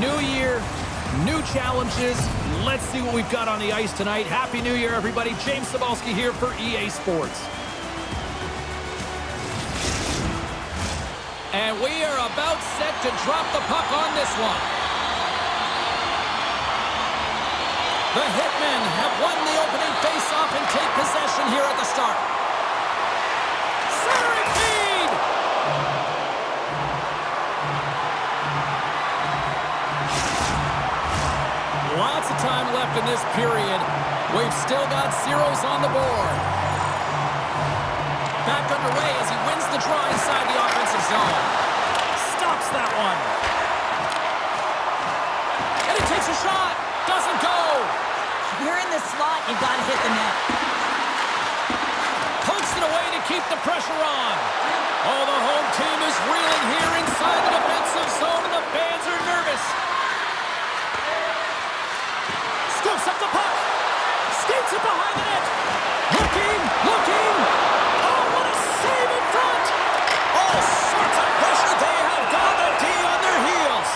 New year, new challenges. Let's see what we've got on the ice tonight. Happy New Year, everybody. James Cybulski here for EA Sports. And we are about set to drop the puck on this one. The Hitmen have won the opening face-off and take possession here at the start. Centering feed! Lots of time left in this period. We've still got zeros on the board. Back underway as he wins the draw inside the offensive zone. Stops that one. And he takes a shot. Doesn't go. You're in the slot. You got to hit the net. Pokes it away to keep the pressure on. Oh, the home team is reeling here inside the defensive zone, and the fans are nervous. Scoops up the puck. Skates it behind the net. Looking. Oh, what a save in front. All sorts of pressure. They have got the D on their heels.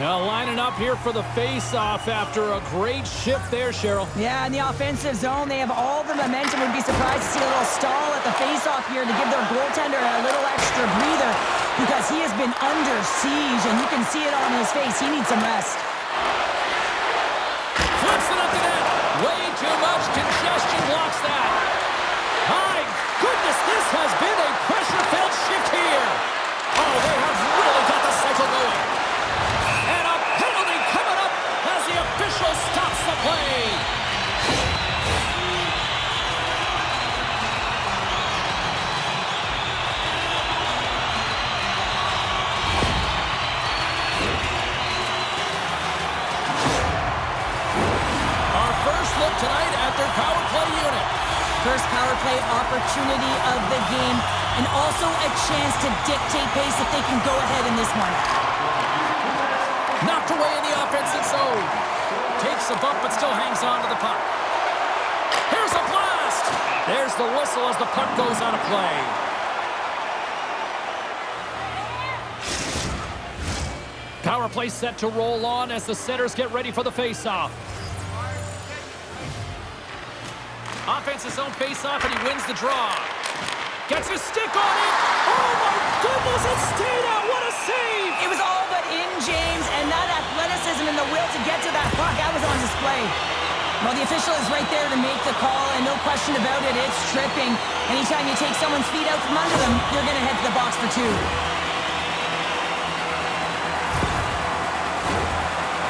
Now lining up here for the face-off after a great shift there, Cheryl. Yeah, in the offensive zone, they have all the momentum. Would be surprised to see a little stall at the face-off here to give their goaltender a little extra breather because he has been under siege, and you can see it on his face. He needs some rest. Flips it up the net. Way too much congestion blocks that. My goodness, this has been a pressure-filled shift here. Oh, they have really got the cycle going. And a penalty coming up as the official stops the play. Our first look tonight at their power play unit. First power play opportunity of the game, and also a chance to dictate pace if they can go ahead in this one. Knocked away in the offensive zone. Takes a bump but still hangs on to the puck. Here's a blast. There's the whistle as the puck goes out of play. Power play set to roll on as the setters get ready for the face-off. Offensive zone face-off, and he wins the draw. Gets his stick on it. Oh, my goodness, it stayed out. What a save. It was all but in, James, and that athleticism and the will to get to that puck, that was on display. Well, the official is right there to make the call, and no question about it, it's tripping. Anytime you take someone's feet out from under them, you're going to head to the box for two.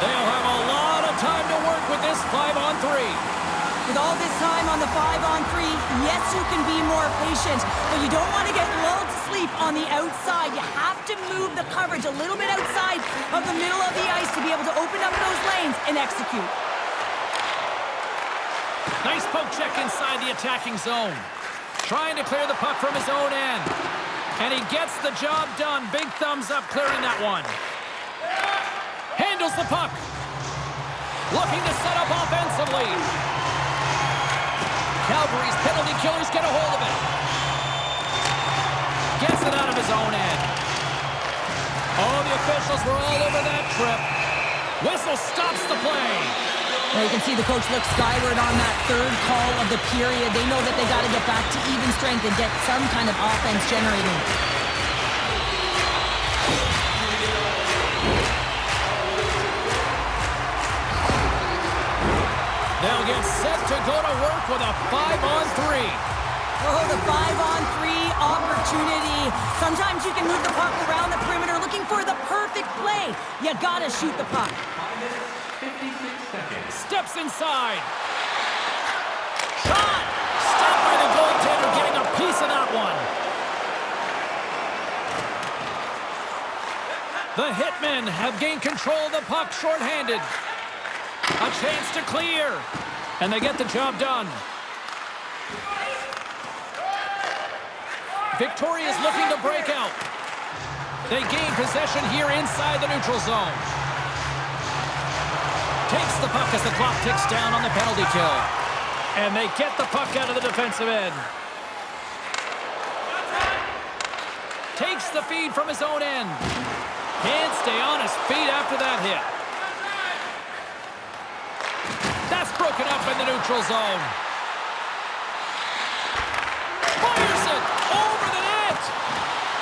They'll have a lot of time to work with this 5-on-3. With all this time on the 5-on-3, yes, you can be more patient, but you don't want to get lulled to sleep on the outside. You have to move the coverage a little bit outside of the middle of the ice to be able to open up those lanes and execute. Nice poke check inside the attacking zone. Trying to clear the puck from his own end. And he gets the job done. Big thumbs up clearing that one. Handles the puck. Looking to set up offensively. Calgary's penalty killers get a hold of it. Gets it out of his own end. Oh, the officials were all over that trip. Whistle stops the play. Now you can see the coach look skyward on that third call of the period. They know that they got to get back to even strength and get some kind of offense generating. They'll get set to go to work with a 5-on-3. Oh, the 5-on-3 opportunity. Sometimes you can move the puck around the perimeter looking for the perfect play. You gotta shoot the puck. 56 seconds. Steps inside. Shot! Stopped by the goaltender, getting a piece of that one. The Hitmen have gained control of the puck shorthanded. A chance to clear. And they get the job done. Victoria is looking to break out. They gain possession here inside the neutral zone. Takes the puck as the clock ticks down on the penalty kill. And they get the puck out of the defensive end. takes the feed from his own end. Can't stay on his feet after that hit. That's broken up in the neutral zone. Fires it over the net.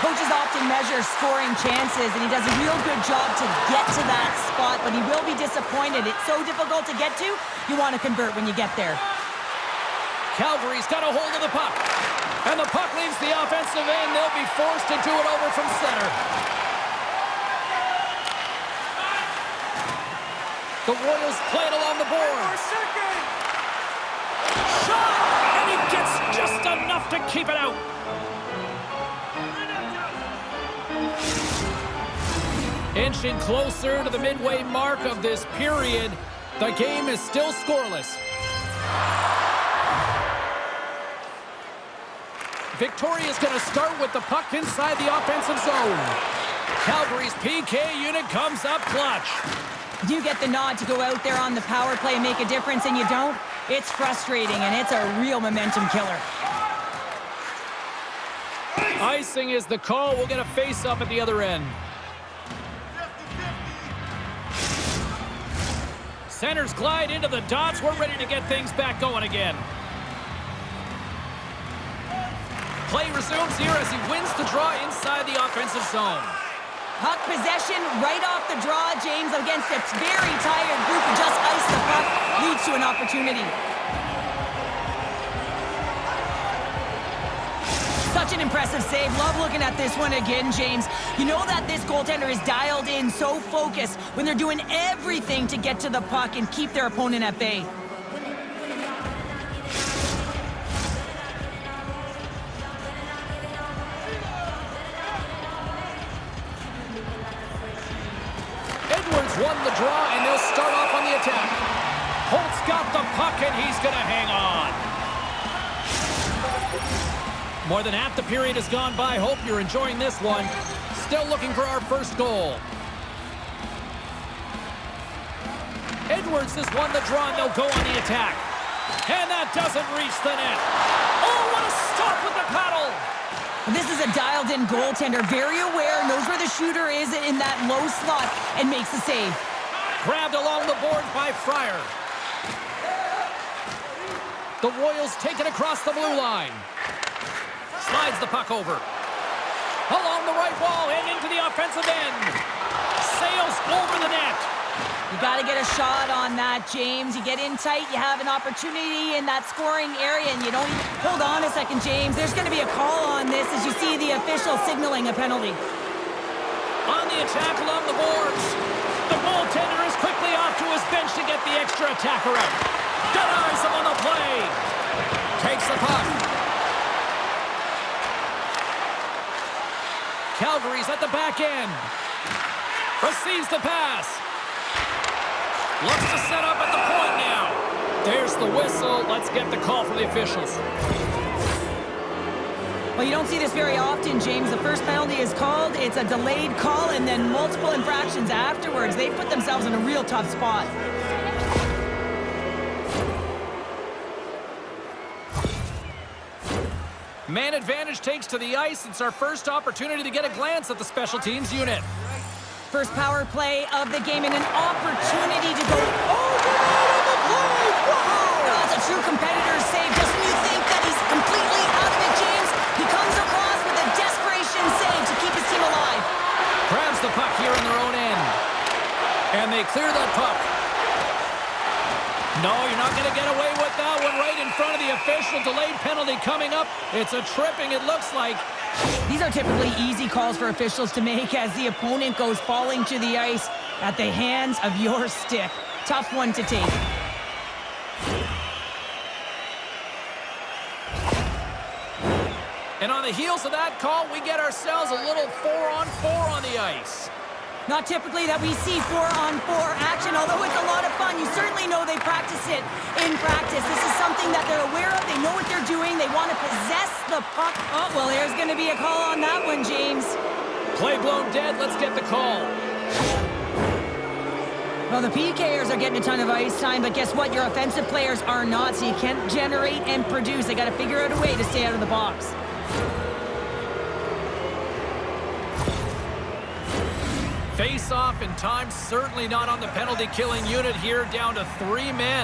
Coaches often measure scoring chances, and he does a real good job to get to that spot, but he will be disappointed. It's so difficult to get to, you want to convert when you get there. Calgary's got a hold of the puck. And the puck leaves the offensive end. They'll be forced to do it over from center. The Royals play it along the board. Shot! And he gets just enough to keep it out. Inching closer to the midway mark of this period. The game is still scoreless. Victoria is going to start with the puck inside the offensive zone. Calgary's PK unit comes up clutch. You get the nod to go out there on the power play and make a difference, and you don't. It's frustrating, and it's a real momentum killer. Icing is the call. We'll get a face-off at the other end. Centers glide into the dots. We're ready to get things back going again. Play resumes here as he wins the draw inside the offensive zone. Puck possession right off the draw, James, against a very tired group who just iced the puck, leads to an opportunity. Such an impressive save. Love looking at this one again, James. You know that this goaltender is dialed in, so focused when they're doing everything to get to the puck and keep their opponent at bay. Won the draw, and they'll start off on the attack. Holt's got the puck, and he's going to hang on. More than half the period has gone by. Hope you're enjoying this one. Still looking for our first goal. Edwards has won the draw, and they'll go on the attack. And that doesn't reach the net. Oh, what a stop with the paddle! This is a dialed-in goaltender, very aware, knows where the shooter is in that low slot, and makes the save. Grabbed along the board by Fryer. The Royals take it across the blue line. Slides the puck over. Along the right wall and into the offensive end. Sails over the net. You got to get a shot on that, James. You get in tight, you have an opportunity in that scoring area, and you don't even... Hold on a second, James. There's going to be a call on this as you see the official signaling a penalty. On the attack along the boards. The goaltender is quickly off to his bench to get the extra attacker out. Denies him on the play. Takes the puck. Calgary's at the back end. Receives the pass. Looks to set up at the point now. There's the whistle. Let's get the call from the officials. Well, you don't see this very often, James. The first penalty is called. It's a delayed call, and then multiple infractions afterwards. They put themselves in a real tough spot. Man advantage takes to the ice. It's our first opportunity to get a glance at the special teams unit. First power play of the game and an opportunity to go over the play. Whoa! That's a true competitor's save. Just when you think that he's completely out of it, James, he comes across with a desperation save to keep his team alive. Grabs the puck here in their own end. And they clear that puck. No, you're not going to get away with that one right in front of the official. Delayed penalty coming up. It's a tripping, it looks like. These are typically easy calls for officials to make as the opponent goes falling to the ice at the hands of your stick. Tough one to take. And on the heels of that call, we get ourselves a little 4-on-4 on the ice. Not typically that we see 4-on-4 action, although it's a lot of fun. You certainly know they practice it in practice. This is something that they're aware of. They know what they're doing. They want to possess the puck. Oh, well, there's going to be a call on that one, James. Play blown dead. Let's get the call. Well, the PKers are getting a ton of ice time, but guess what? Your offensive players are not, so you can't generate and produce. They got to figure out a way to stay out of the box. Face-off and time certainly not on the penalty-killing unit here, down to 3 men.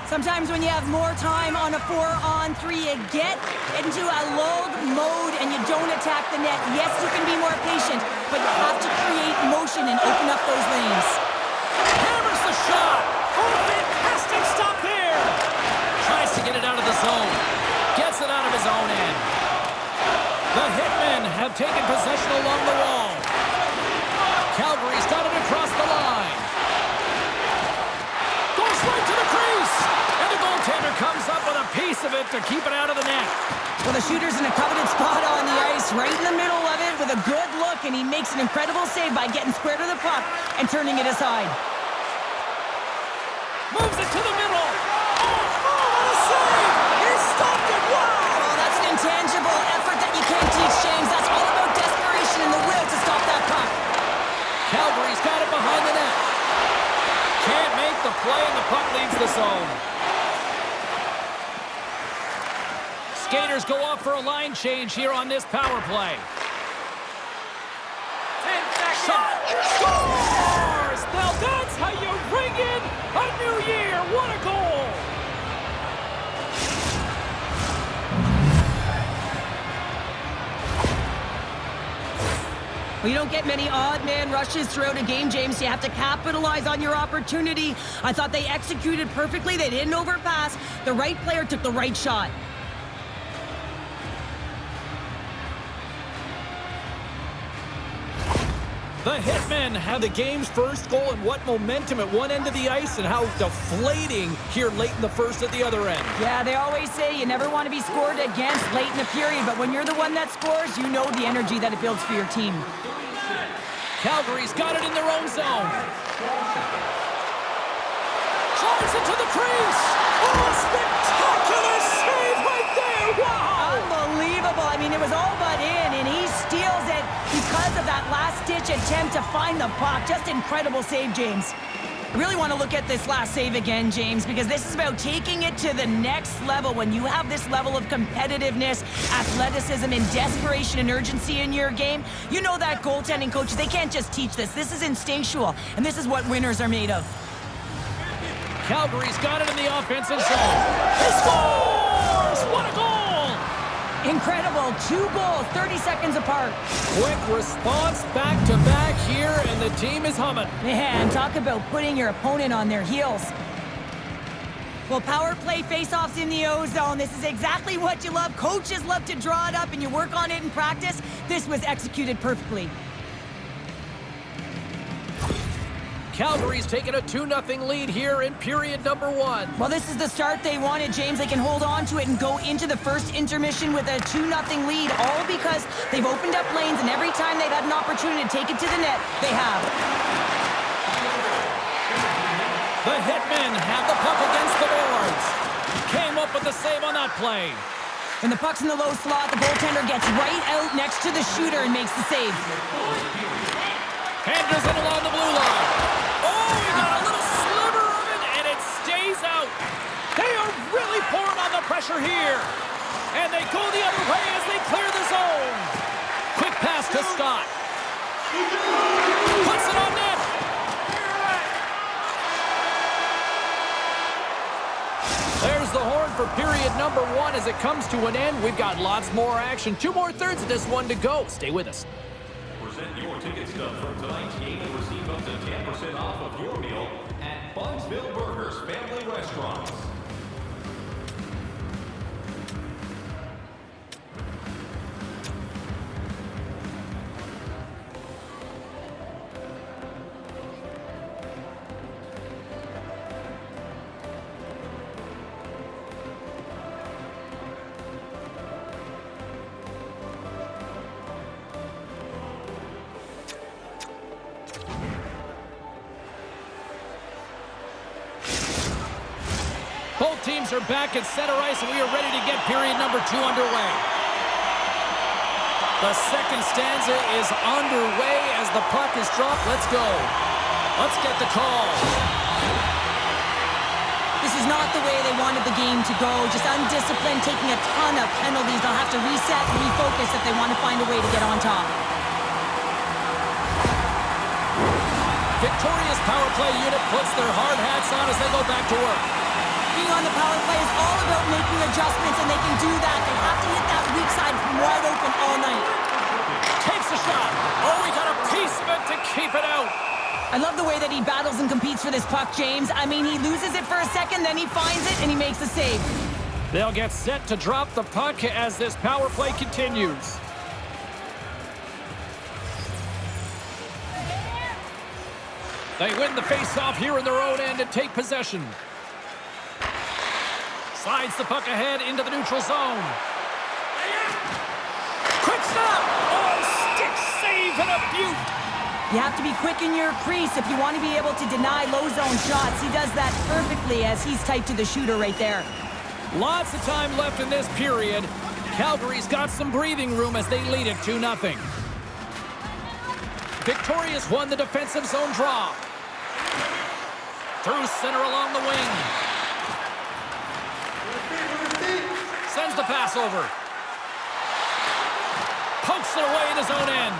Sometimes when you have more time on a 4-on-3, you get into a lulled mode and you don't attack the net. Yes, you can be more patient, but you have to create motion and open up those lanes. Hammers the shot! Oh, fantastic stop there! Tries to get it out of the zone. Gets it out of his own end. The Hitmen have taken possession along the wall. Calgary's got it across the line. Goes right to the crease. And the goaltender comes up with a piece of it to keep it out of the net. Well, the shooter's in a coveted spot on the ice, right in the middle of it with a good look, and he makes an incredible save by getting square to the puck and turning it aside. Moves it to the middle. Oh, what a save! He stopped it! Wow! Oh, that's an intangible effort that you can't teach, James. That's all about desperation and the will to stop that puck. Calgary's got it behind the net. Can't make the play, and the puck leaves the zone. Skaters go off for a line change here on this power play. 10 seconds. Shot! Scores! Now that's how you ring in a new year. What a goal! Well, you don't get many odd man rushes throughout a game, James. You have to capitalize on your opportunity. I thought they executed perfectly. They didn't overpass. The right player took the right shot. The Hitmen have the game's first goal, and what momentum at one end of the ice and how deflating here late in the first at the other end. Yeah, they always say you never want to be scored against late in the period, but when you're the one that scores, you know the energy that it builds for your team. Calgary's got it in their own zone. Drives it to the crease. Oh, spectacular save right there. Wow. Unbelievable. I mean, it was all but in, and he steals it because of that last-ditch attempt to find the puck. Just incredible save, James. I really want to look at this last save again, James, because this is about taking it to the next level. When you have this level of competitiveness, athleticism, and desperation and urgency in your game, you know that goaltending coaches, they can't just teach this. This is instinctual, and this is what winners are made of. Calgary's got it in the offensive zone. He scores! What a goal! Incredible. 2 goals, 30 seconds apart. Quick response, back-to-back here, and the team is humming. Man, talk about putting your opponent on their heels. Well, power play face-offs in the O-zone. This is exactly what you love. Coaches love to draw it up, and you work on it in practice. This was executed perfectly. Calgary's taking a 2-0 lead here in period number 1. Well, this is the start they wanted, James. They can hold on to it and go into the first intermission with a 2-0 lead, all because they've opened up lanes, and every time they've had an opportunity to take it to the net, they have. The Hitmen have the puck against the boards. Came up with the save on that play. When the puck's in the low slot, the goaltender gets right out next to the shooter and makes the save. Handles it along the blue line. Oh, we got a little sliver of it, and it stays out. They are really pouring on the pressure here. And they go the other way as they clear the zone. Quick pass to Scott. Puts it on net. There's the horn for period number 1 as it comes to an end. We've got lots more action. 2 more thirds of this one to go. Stay with us. Present your ticket stub from tonight's game and receive up to 10% off of your meal at Bunsville Burgers Family Restaurants. Both teams are back at center ice, and we are ready to get period number 2 underway. The second stanza is underway as the puck is dropped. Let's go. Let's get the call. This is not the way they wanted the game to go. Just undisciplined, taking a ton of penalties. They'll have to reset and refocus if they want to find a way to get on top. Victoria's power play unit puts their hard hats on as they go back to work. Being on the power play is all about making adjustments, and they can do that. They have to hit that weak side from wide open all night. Takes a shot. Oh, he got a piece of it to keep it out. I love the way that he battles and competes for this puck, James. I mean, he loses it for a second, then he finds it, and he makes a save. They'll get set to drop the puck as this power play continues. They win the face-off here in their own end and take possession. Slides the puck ahead into the neutral zone. Quick stop! Oh, stick save and a beaut! You have to be quick in your crease if you want to be able to deny low zone shots. He does that perfectly as he's tight to the shooter right there. Lots of time left in this period. Calgary's got some breathing room as they lead it 2-0. Victoria's won the defensive zone draw. Through center along the wing. Sends the pass over. Pokes it away in his own end.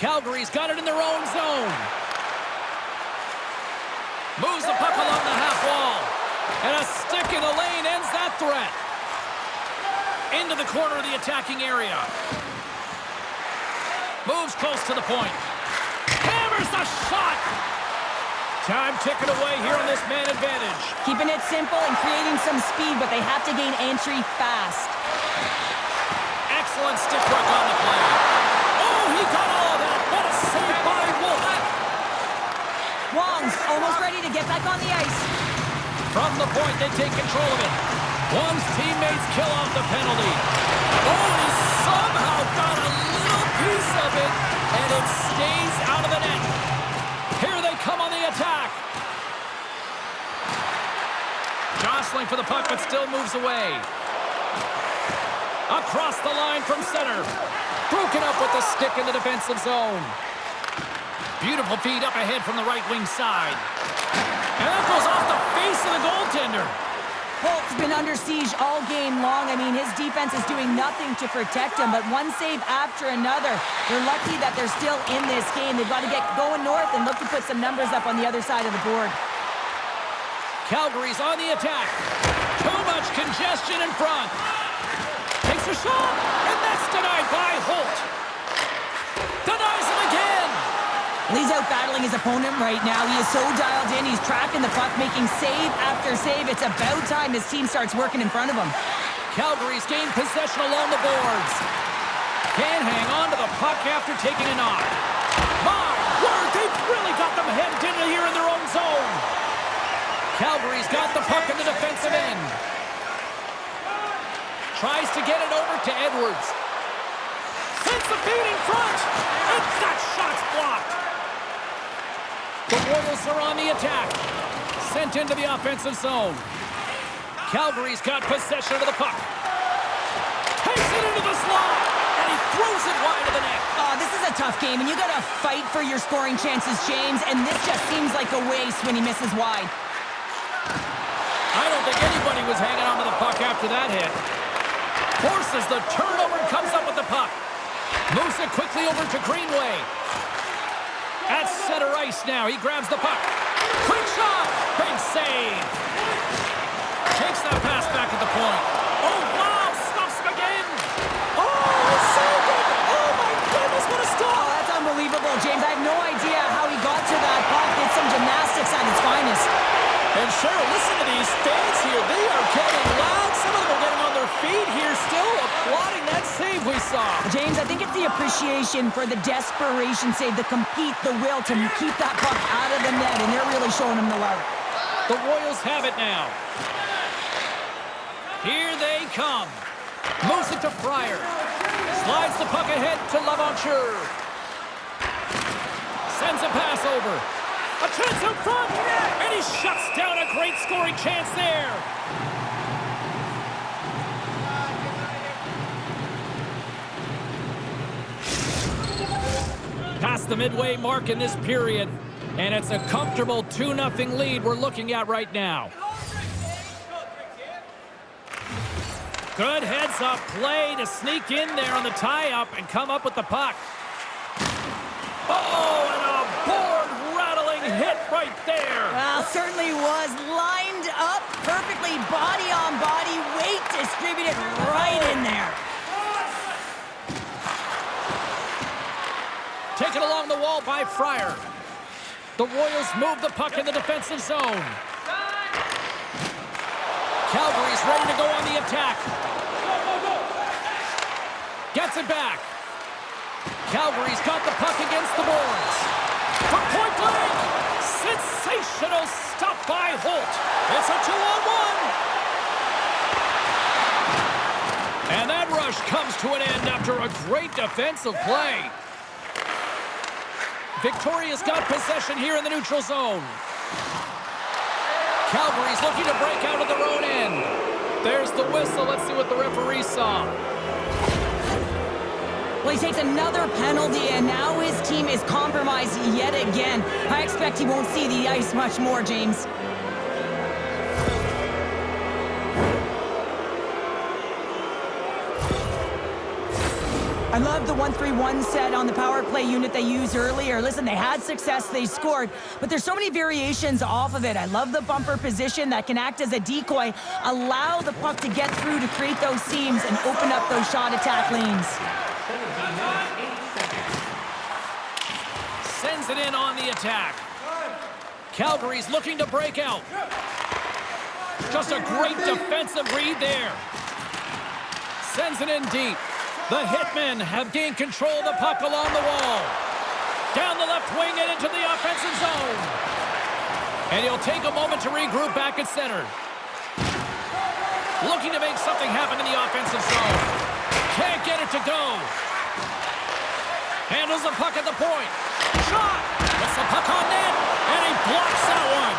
Calgary's got it in their own zone. Moves the puck along the half wall. And a stick in the lane ends that threat. Into the corner of the attacking area. Moves close to the point. Hammers the shot. Time ticking away here on this man advantage. Keeping it simple and creating some speed, but they have to gain entry fast. Excellent stick work on the play. Oh, he got all of that. What a save by Wolf. Wong's almost ready to get back on the ice. From the point, they take control of it. Wong's teammates kill off the penalty. Oh, he somehow got a little piece of it, and it stays out of the net. Here they come on the attack. Jostling for the puck, but still moves away. Across the line from center. Broken up with the stick in the defensive zone. Beautiful feed up ahead from the right wing side. And that goes off the face of the goaltender. Holt's been under siege all game long. I mean, his defense is doing nothing to protect him, but one save after another. They're lucky that they're still in this game. They've got to get going north and look to put some numbers up on the other side of the board. Calgary's on the attack. Too much congestion in front. Takes a shot, and that's denied by Holt. Denies him again. He's out battling his opponent right now. He is so dialed in. He's tracking the puck, making save after save. It's about time his team starts working in front of him. Calgary's gained possession along the boards. Can't hang on to the puck after taking a knock. My word, they've really got them hemmed in here in their own zone. Calgary's got the puck in the defensive end. Tries to get it over to Edwards. Sends the feed in front. And that shot's blocked. The Royals are on the attack. Sent into the offensive zone. Calgary's got possession of the puck. Takes it into the slot. And he throws it wide of the net. Oh, this is a tough game, and you got to fight for your scoring chances, James. And this just seems like a waste when he misses wide. I don't think anybody was hanging on to the puck after that hit. Forces the turnover and comes up with the puck. Moves it quickly over to Greenway. At center ice now, he grabs the puck. Quick shot! Big save! Takes that pass back at the point. Oh, wow! Stops him again! Oh, saved it! Oh, my goodness, what a stop! Oh, that's unbelievable, James. I have no idea how he got to that puck. It's some gymnastics at its finest. And Cheryl, listen to these fans here. They are getting loud. Some of them are getting on their feet here, still applauding that save we saw. James, I think it's the appreciation for the desperation save, the compete, the will to keep that puck out of the net, and they're really showing him the love. The Royals have it now. Here they come. Moves it to Fryer. Slides the puck ahead to Laventure. Sends a pass over. A chance up front, and he shuts down a great scoring chance there. Past the midway mark in this period, and it's a comfortable 2-0 lead we're looking at right now. Good heads-up play to sneak in there on the tie-up and come up with the puck. Oh, and a there. Well, certainly was lined up perfectly, body on body, weight distributed right in there. Taken along the wall by Fryer. The Royals move the puck in the defensive zone. Calgary's ready to go on the attack. Gets it back. Calgary's got the puck against the boards. From point blank! Sensational stop by Holt. It's a 2-on-1. And that rush comes to an end after a great defensive play. Victoria's got possession here in the neutral zone. Calgary's looking to break out of their own end. There's the whistle. Let's see what the referee saw. Well, he takes another penalty, and now his team is compromised yet again. I expect he won't see the ice much more, James. I love the 1-3-1 set on the power play unit they used earlier. Listen, they had success, they scored, but there's so many variations off of it. I love the bumper position that can act as a decoy, allow the puck to get through to create those seams and open up those shot attack lanes. Sends it in on the attack. Calgary's looking to break out. Just a great defensive read there. Sends it in deep. The Hitmen have gained control of the puck along the wall. Down the left wing and into the offensive zone. And he'll take a moment to regroup back at center. Looking to make something happen in the offensive zone. Can't get it to go. Handles the puck at the point. Shot! Gets the puck on net, and he blocks that one.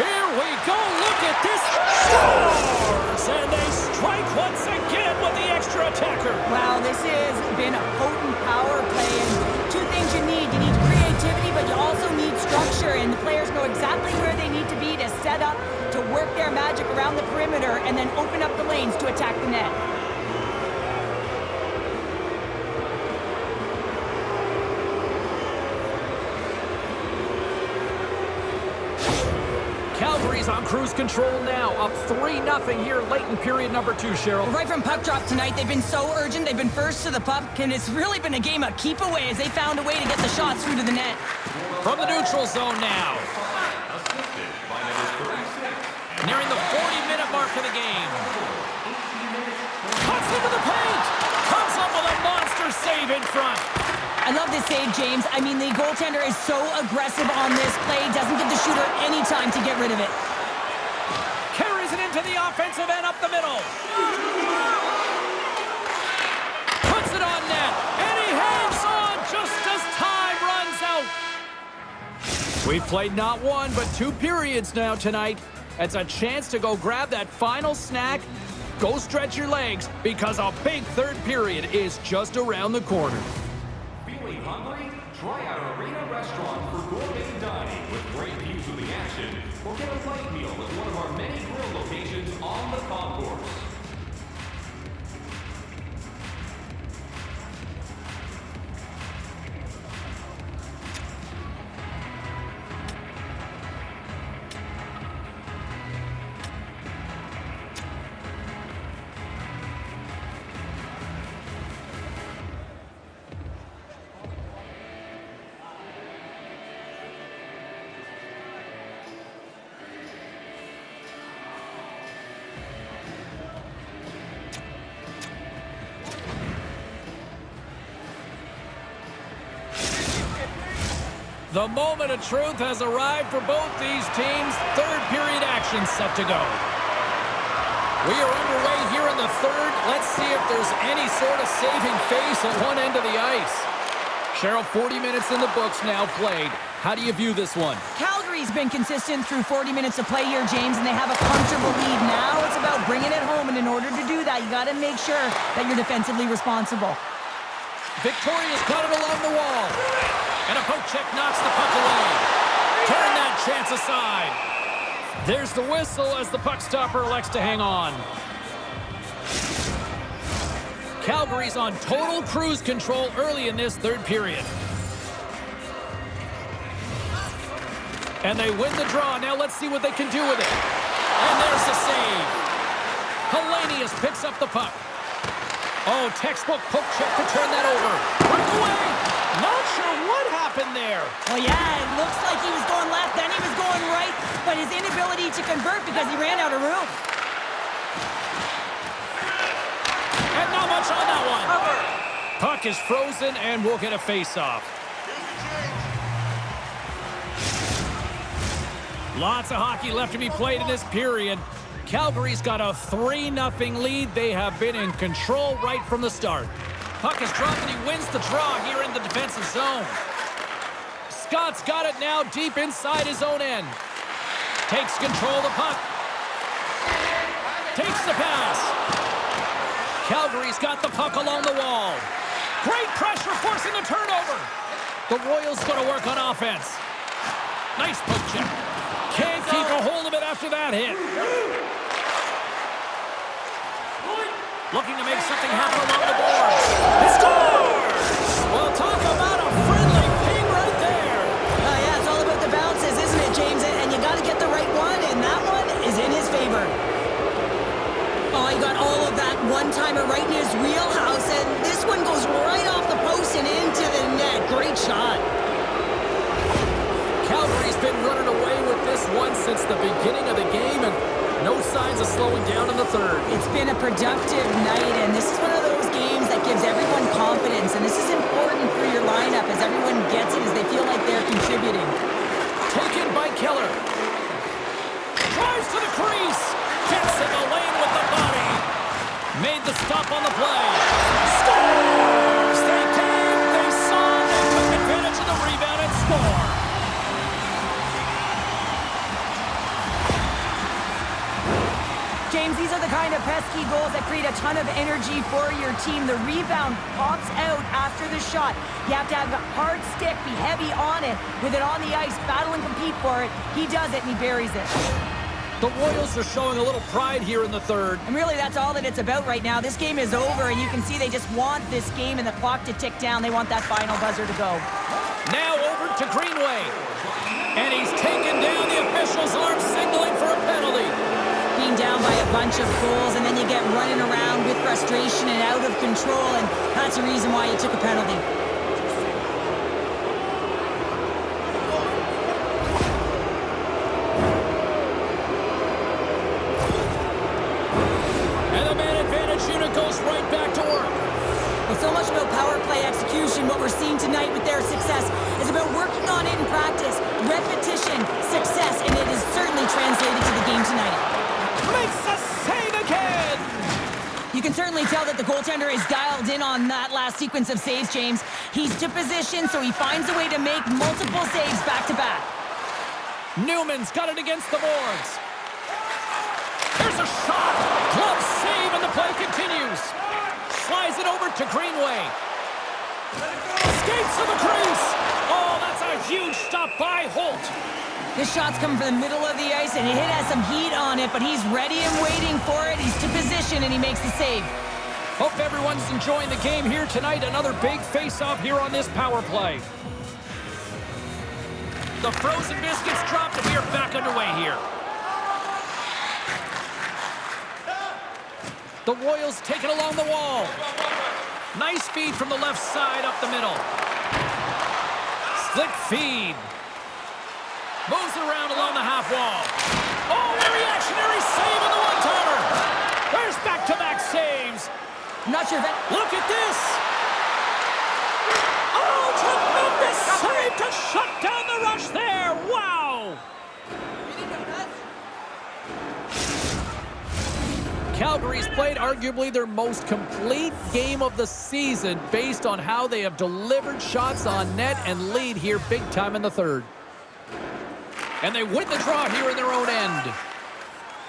Here we go. Look at this. Scores! And they strike once again with the extra attacker. Wow, this has been a potent power play, and two things you need. You need creativity, but you also need structure, and the players know exactly where they need to be to set up, to work their magic around the perimeter, and then open up the lanes to attack the net. Calgary's on cruise control now, up 3-0 here late in period number 2, Cheryl. Right from puck drop tonight, they've been so urgent. They've been first to the puck, and it's really been a game of keep away as they found a way to get the shots through to the net. From the neutral zone now. Nearing the 40-minute mark of the game. Cuts into the paint. Comes up with a monster save in front. I love this save, James. I mean, the goaltender is so aggressive on this play. Doesn't give the shooter any time to get rid of it. Carries it into the offensive end up the middle. Puts it on net. And he hangs on just as time runs out. We've played not one, but 2 periods now tonight. It's a chance to go grab that final snack. Go stretch your legs, because a big third period is just around the corner. Feeling hungry? Try our Arena Restaurant for gourmet dining with great views of the action, or get a light meal at one of our many grill locations on the concourse. The moment of truth has arrived for both these teams. Third period action set to go. We are underway here in the third. Let's see if there's any sort of saving face at one end of the ice. Cheryl, 40 minutes in the books now played. How do you view this one? Calgary's been consistent through 40 minutes of play here, James, and they have a comfortable lead. Now it's about bringing it home, and in order to do that, you got to make sure that you're defensively responsible. Victoria's got it along the wall. And a poke check knocks the puck away. Turn that chance aside. There's the whistle as the puck stopper elects to hang on. Calgary's on total cruise control early in this third period. And they win the draw. Now let's see what they can do with it. And there's the save. Hellenius picks up the puck. Oh, textbook poke check to turn that over. Breakaway. Not sure what happened there. Well, yeah, it looks like he was going left, then he was going right, but his inability to convert because he ran out of room. And not much on that one. Puck is frozen, and we'll get a face-off. Lots of hockey left to be played in this period. Calgary's got a 3-0 lead. They have been in control right from the start. Puck is dropped, and he wins the draw here in the defensive zone. Scott's got it now deep inside his own end. Takes control of the puck. Takes the pass. Calgary's got the puck along the wall. Great pressure forcing the turnover. The Royals going to work on offense. Nice poke check. Can't keep a hold of it after that hit. Looking to make something happen along the boards. He scores! Well, talk about a friendly ping right there. Yeah, it's all about the bounces, isn't it, James? And you got to get the right one, and that one is in his favor. Oh, he got all of that one-timer right in his wheelhouse, and this one goes right off the post and into the net. Great shot. Calgary's been running away with this one since the beginning of the game, and no signs of slowing down in the third. It's been a productive night, and this is one of those games that gives everyone confidence, and this is important for your lineup as everyone gets it, as they feel like they're contributing. Taken by Keller. Drives to the crease. Gets in the lane with the body. Made the stop on the play. Scores! They came, they saw, they took advantage of the rebound and score. James, these are the kind of pesky goals that create a ton of energy for your team. The rebound pops out after the shot. You have to have a hard stick, be heavy on it, with it on the ice, battle and compete for it. He does it, and he buries it. The Royals are showing a little pride here in the third. And really, that's all that it's about right now. This game is over, and you can see they just want this game and the clock to tick down. They want that final buzzer to go. Now over to Greenway. And he's taken down. The official's arm signaling for a penalty. Being down by a bunch of goals, and then you get running around with frustration and out of control, and that's the reason why you took a penalty. And the man advantage unit goes right back to work. Well, so much about power play execution. What we're seeing tonight with their success is about working on it in practice, repetition, success, and it is certainly translated to the game tonight. Makes a save again! You can certainly tell that the goaltender is dialed in on that last sequence of saves, James. He's to position, so he finds a way to make multiple saves back-to-back. Newman's got it against the boards. There's a shot! Glove save, and the play continues. Slides it over to Greenway. Skates to the crease! Oh, that's a huge stop by Holt. This shot's coming from the middle of the ice, and it has some heat on it, but he's ready and waiting for it. He's to position, and he makes the save. Hope everyone's enjoying the game here tonight. Another big face-off here on this power play. The frozen biscuits dropped, and we are back underway here. The Royals take it along the wall. Nice feed from the left side up the middle. Slick feed. Moves it around along the half wall. Oh, a reactionary save on the one-timer. There's back-to-back saves. I'm not sure if that... Look at this. Oh, tremendous save to shut down the rush there. Wow. Calgary's played arguably their most complete game of the season based on how they have delivered shots on net and lead here big time in the third. And they win the draw here in their own end.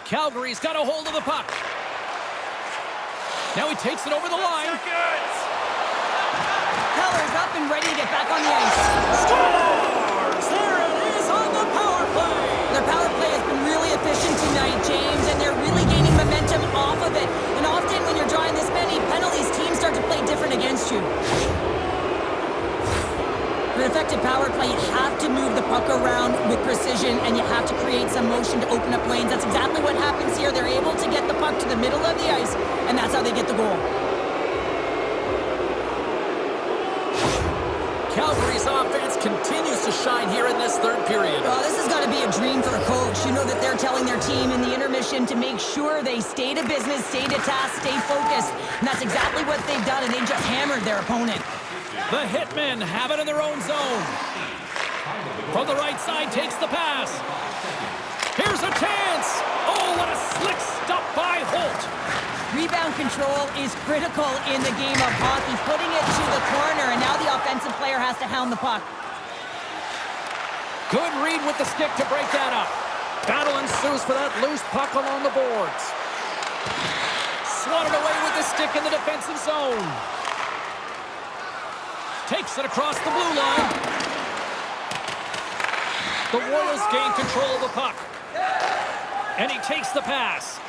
Calgary's got a hold of the puck. Now he takes it over the line. Keller's up and ready to get back on the ice. Scores! There it is on the power play. Their power play has been really efficient tonight, James, and they're really gaining momentum off of it. And often when you're drawing this many penalties, teams start to play different against you. For an effective power play, you have to move the puck around with precision. possession to open up lanes. That's exactly what happens here. They're able to get the puck to the middle of the ice, and that's how they get the goal. Calgary's offense continues to shine here in this third period. Well, this has got to be a dream for a coach. You know that they're telling their team in the intermission to make sure they stay to business, stay to task, stay focused. And that's exactly what they've done, and they just hammered their opponent. The Hitmen have it in their own zone. From the right side, takes the pass. Here's a chance. Oh, what a slick stop by Holt. Rebound control is critical in the game of hockey, putting it to the corner, and now the offensive player has to hound the puck. Good read with the stick to break that up. Battle ensues for that loose puck along the boards. Swatted away with the stick in the defensive zone. Takes it across the blue line. The Royals gain control of the puck. And he takes the pass.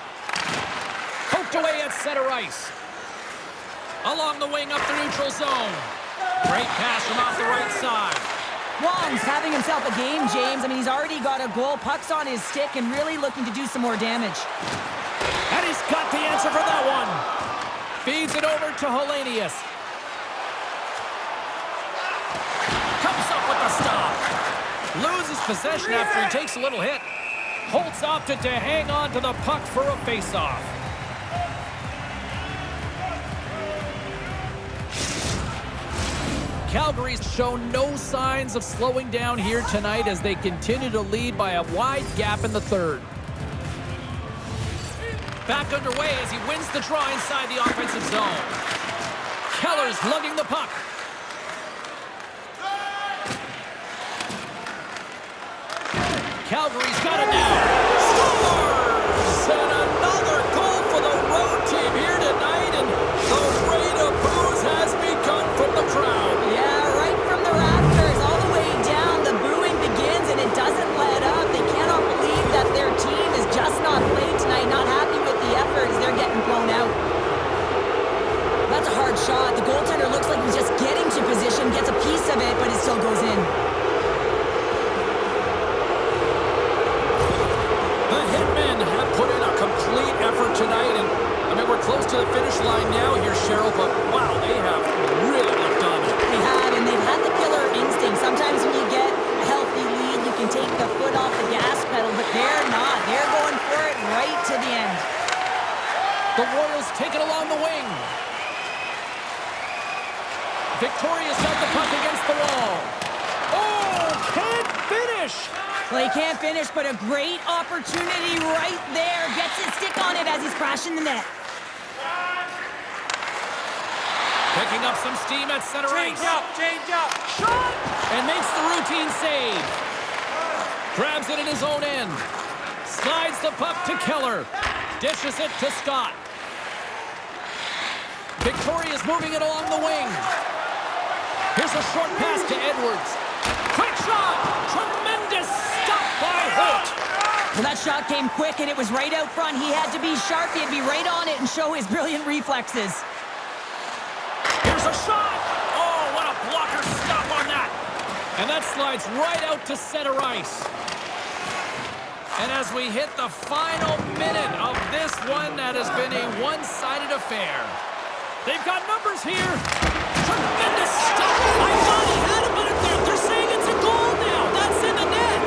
Poked away at center ice. Along the wing up the neutral zone. Great pass from off the right side. Wong's having himself a game, James. I mean, he's already got a goal. Puck's on his stick and really looking to do some more damage. And he's got the answer for that one. Feeds it over to Hellenius. Comes up with the stop. Loses possession after he takes a little hit. Holt's opted to hang on to the puck for a face-off. Calgary's shown no signs of slowing down here tonight as they continue to lead by a wide gap in the third. Back underway as he wins the draw inside the offensive zone. Keller's lugging the puck. Calgary's got it now. Scores! And another goal for the road team here tonight, and the rain of boos has begun from the crowd. Yeah, right from the rafters all the way down. The booing begins, and it doesn't let up. They cannot believe that their team is just not played tonight, not happy with the effort as they're getting blown out. That's a hard shot. The goaltender looks like he's just getting to position, gets a piece of it, but it still goes in. The Hitmen have put in a complete effort tonight, and I mean, we're close to the finish line now here, Cheryl, but wow, they have really looked dominant. They have, and they've had the killer instinct. Sometimes when you get a healthy lead, you can take the foot off the gas pedal, but they're not. They're going for it right to the end. The Royals take it along the wing. Victoria's got the puck against the wall. Oh, can't finish! Well, he can't finish, but a great opportunity right there. Gets his stick on it as he's crashing the net. Picking up some steam at center ice. Change up. Shot! And makes the routine save. Grabs it in his own end. Slides the puck to Keller. Dishes it to Scott. Victoria's moving it along the wing. Here's a short pass to Edwards. Quick shot! Tremendous stop by Holt. Well, that shot came quick, and it was right out front. He had to be sharp. He had to be right on it and show his brilliant reflexes. Here's a shot! Oh, what a blocker stop on that! And that slides right out to center ice. And as we hit the final minute of this one, that has been a one-sided affair. They've got numbers here. Tremendous stop. I thought he had it, but they're saying it's a goal now. That's in the net.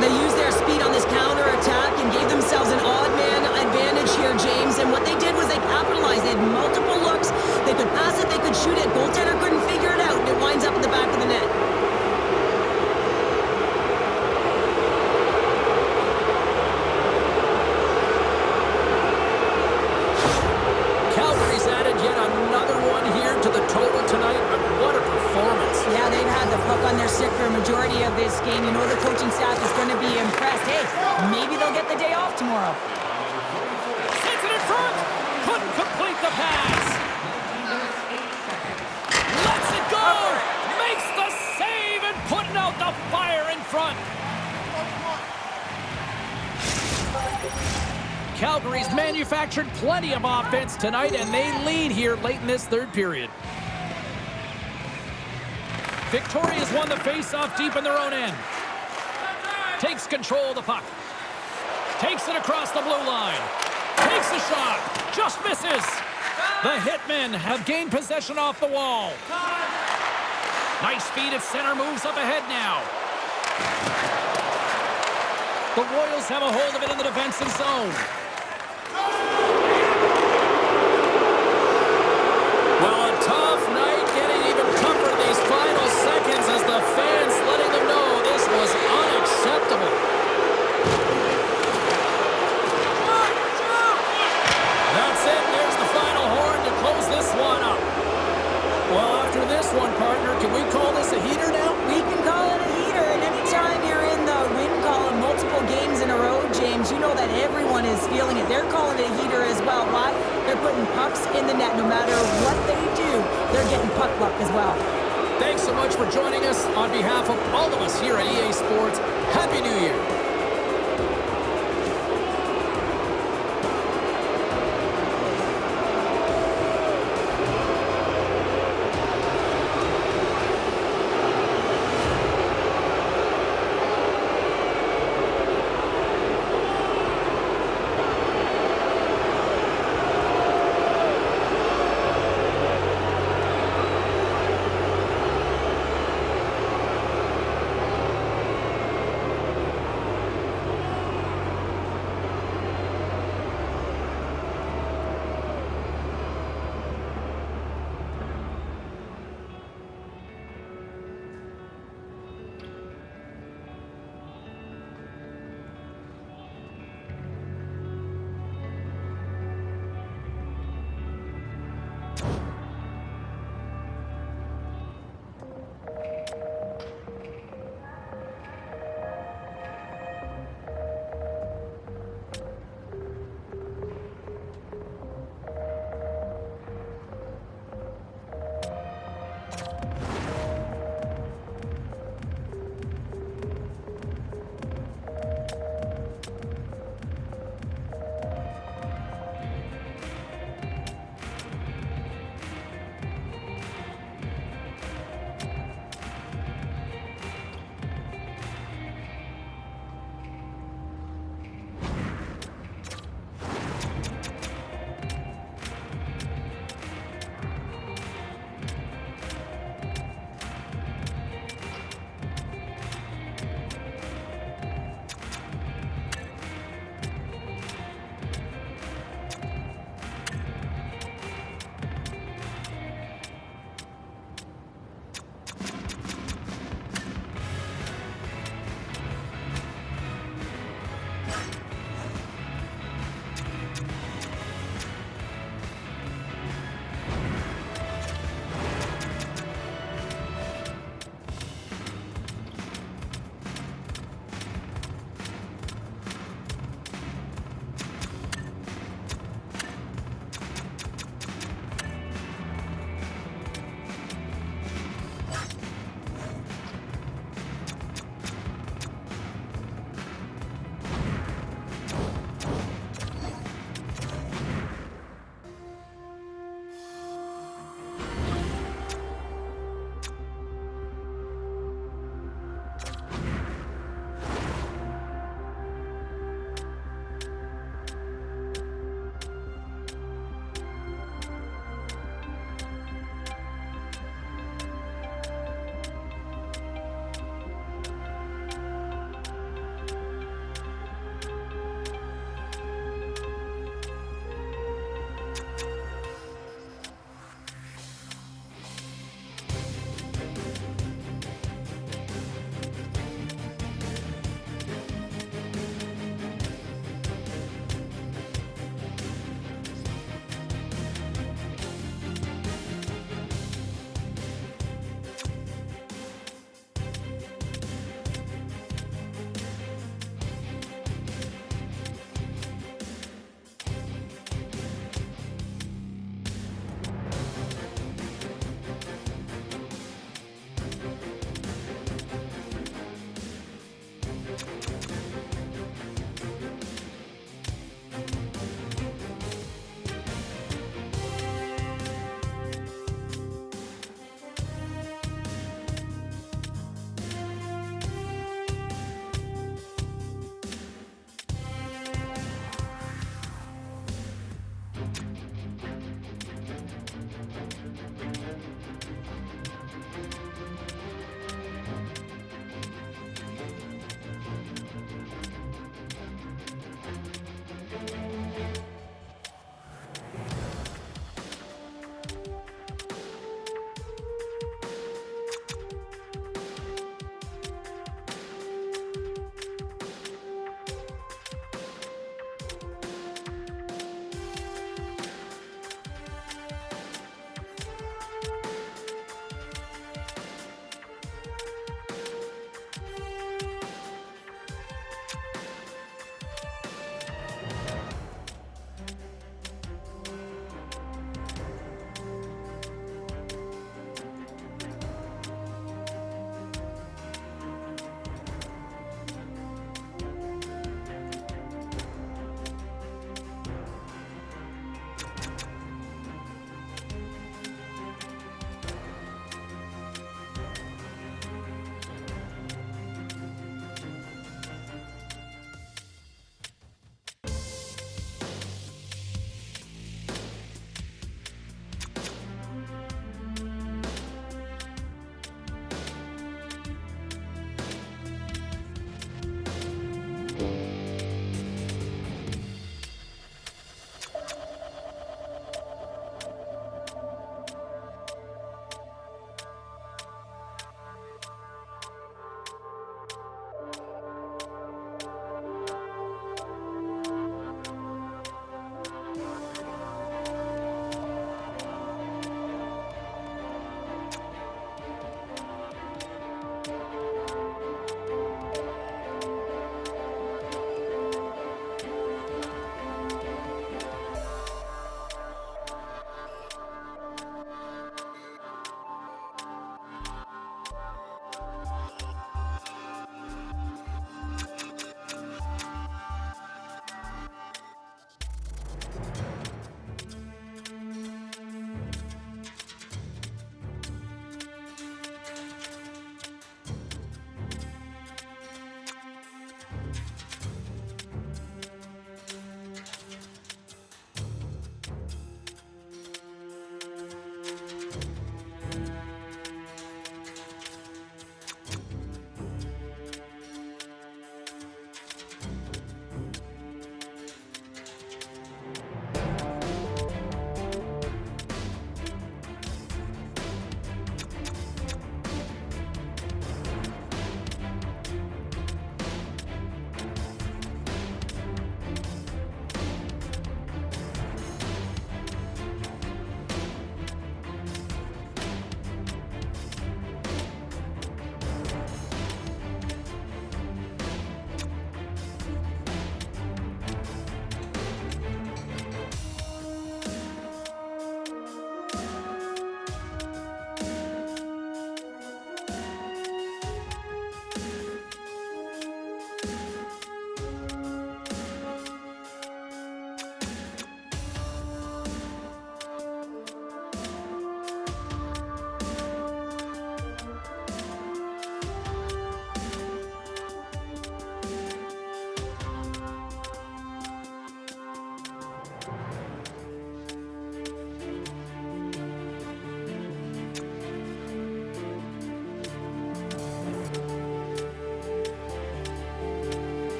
They used their speed on this counter-attack and gave themselves an odd-man advantage here, James. And what they did was they capitalized. They had multiple looks. They could pass it, they could shoot it. Goaltender couldn't figure it out, and it winds up in the back of the net. Calgary's added yet another one here to the total tonight, but what a performance. Yeah, they've had the puck on their stick for a majority of this game. You know the coaching staff is going to be impressed. Hey, maybe they'll get the day off tomorrow. Sends it in front. Couldn't complete the pass. Lets it go. Makes the save and putting out the fire in front. Calgary's manufactured plenty of offense tonight, and they lead here late in this third period. Victoria's won the face-off deep in their own end. Takes control of the puck. Takes it across the blue line. Takes a shot. Just misses. The Hitmen have gained possession off the wall. Nice feed at center. Moves up ahead now. The Royals have a hold of it in the defensive zone. Well, a tough night, getting even tougher these final seconds as the fans letting them know this was unacceptable. That's it. There's the final horn to close this one up. Well, after this one, partner, can we call this a heater now? We can call it a heater, and anytime you're in the win column multiple games in a row, James, you know that everyone is feeling it. They're calling it a heater as well. Why? They're putting pucks in the net. No matter what they do, they're getting puck luck as well. Thanks so much for joining us. On behalf of all of us here at EA Sports, Happy New Year.